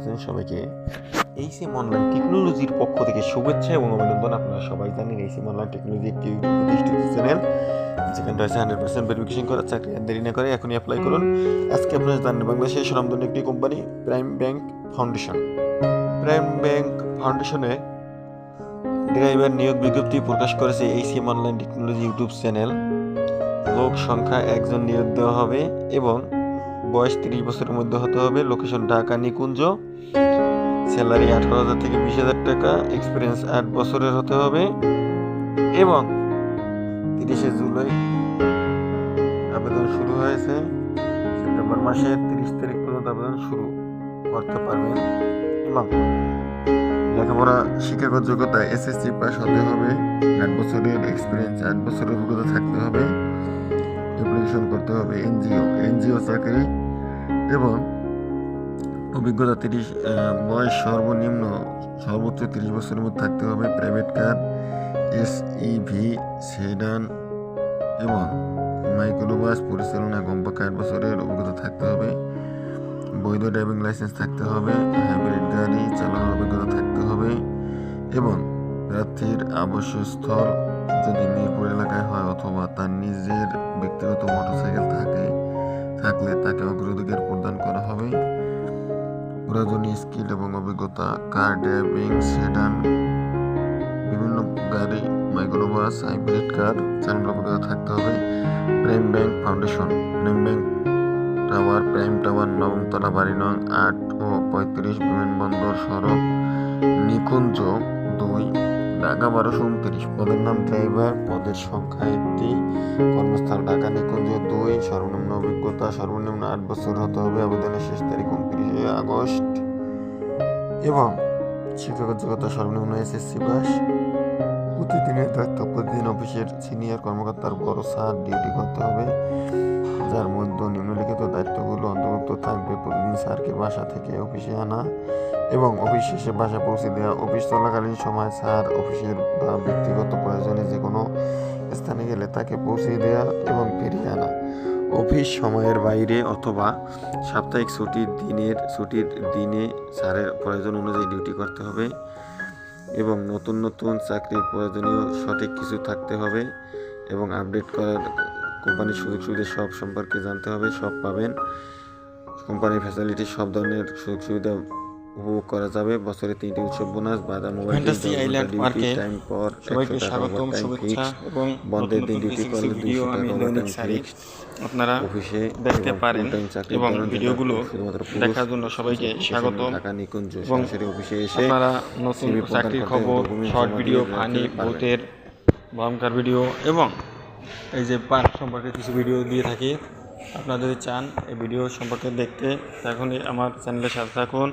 আছেন সবাইকে এইসিএম অনলাইন টেকনোলজির পক্ষ থেকে শুভেচ্ছা এবং অভিনন্দন। আপনারা সবাই জানেন এইসিএম অনলাইন টেকনোলজি একটি ইউটিউব প্রতিষ্ঠিত চ্যানেল, যেখানে রয়েছে 100% ভেরিফিকেশন করা চাকরি আর দেরি না করে এখনই অ্যাপ্লাই করুন। আজকে আপনারা জানেন বাংলাদেশের স্বনামধন্য একটি company prime bank foundation. Prime bank ফাউন্ডেশনে ড্রাইভার নিয়োগ বিজ্ঞপ্তি প্রকাশ করেছে এইসিএম অনলাইন টেকনোলজি ইউটিউব চ্যানেল। লোক সংখ্যা একজন নিয়োগ দেওয়া হবে এবং বয়স 30 বছরের মধ্যে হতে হবে। লোকেশন ঢাকা নিকুঞ্জ। স্যালারি 18,000 থেকে 20,000 টাকা। এক্সপিরিয়েন্স 8 বছরের হতে হবে এবং 30শে জুলাই আবেদন শুরু হয়েছে। সেপ্টেম্বর মাসের 30 তারিখ পর্যন্ত আবেদন শুরু করতে পারবেন এবং লেখাপড়া শিক্ষাগত যোগ্যতা এসএসসি পাস হতে হবে। 8 বছরের এক্সপিরিয়েন্স, 8 বছরের অভিজ্ঞতা থাকতে হবে। অ্যাপ্লিকেশন করতে হবে এনজিও চাকরি এবং অভিজ্ঞতা 30 বয়স সর্বোচ্চ 30 বছরের মধ্যে থাকতে হবে। প্রাইভেট কার, এসইভি, সেডান এবং মাইক্রোবাস পরিচালনা কমপক্ষে 8 বছরের অভিজ্ঞতা থাকতে হবে। বৈধ ড্রাইভিং লাইসেন্স থাকতে হবে। হাইব্রিড গাড়ি চালানোর অভিজ্ঞতা থাকতে হবে এবং প্রার্থীর আবাসস্থল যদি মিরপুর এলাকায় হয় অথবা তার নিজের ব্যক্তিগত মোটরসাইকেল থাকলে তাকে অগ্রাধিকার প্রদান করা হবে। প্রয়োজনীয় স্কিল এবং অভিজ্ঞতা কার ড্রাইভিং, সেডান, বিভিন্ন গাড়ি, মাইক্রোবাস, হাইব্রিড কার চালানোর অভিজ্ঞতা থাকতে হবে। Prime bank foundation, prime tower 9ম তলা, বাড়ি নং 8 ও 35, বিমানবন্দর সড়ক, নিকুঞ্জ 2, ঢাকা 1229। পদের নাম ড্রাইভার, পদের সংখ্যা 1টি, কর্মস্থল ঢাকা নিকুঞ্জ 2। সর্বনিম্ন অভিজ্ঞতা সর্বনিম্ন 8 বছর হতে হবে। আবেদনের শেষ তারিখ 29শে আগস্ট এবং শিক্ষাগত যোগ্যতা সর্বনিম্ন এসএসসি পাস। প্রতিদিনের দায়িত্ব, প্রতিদিন অফিসের সিনিয়র কর্মকর্তার বড় স্যার ডিউটি করতে হবে, যার মধ্যে নিম্নলিখিত দায়িত্বগুলো অন্তর্ভুক্ত থাকবে: প্রতিদিন স্যারকে বাসা থেকে অফিসে আনা এবং অফিস শেষে বাসা পৌঁছে দেওয়া। অফিস চলাকালীন সময় স্যার অফিসের বা ব্যক্তিগত প্রয়োজনে যে কোনো স্থানে গেলে তাকে পৌঁছে দেওয়া এবং ফিরিয়ে আনা। অফিস সময়ের বাইরে অথবা সাপ্তাহিক ছুটির দিনে স্যারের প্রয়োজন অনুযায়ী ডিউটি করতে হবে এবং নতুন চাকরির প্রয়োজনীয় সঠিক কিছু থাকতে হবে এবং আপডেট করার কোম্পানির সুযোগ সুবিধা সব সম্পর্কে জানতে হবে। সব পাবেন। কোম্পানির ফ্যাসিলিটি সব ধরনের সুযোগ সুবিধা উপভোগ করা যাবে। বছরে 3টি উৎসব বোনাস, বাজার মোবাইল ফ্যান্টাসি আইল্যান্ড পার্কে টাইম পর সবাইকে স্বাগতম, শুভেচ্ছা এবং বন্ধের দিন ডিউটি করলে 200 টাকা ওভারটাইম ফিক্সড আপনারা অফিসে দেখতে পারেন এবং ভিডিওগুলো দেখার জন্য সবাইকে স্বাগতম। ঢাকা নিকুঞ্জ সরাসরি অফিসে এসে আপনারা নতুন চাকরির খবর, শর্ট ভিডিও, ফানি, ভূতের ভয়ঙ্কর ভিডিও এবং এই যে পার্ক সম্পর্কে কিছু ভিডিও দিয়ে থাকি। আপনারা যদি চান এই ভিডিও সম্পর্কে দেখতে, এখনই আমার চ্যানেলের সাথে থাকুন।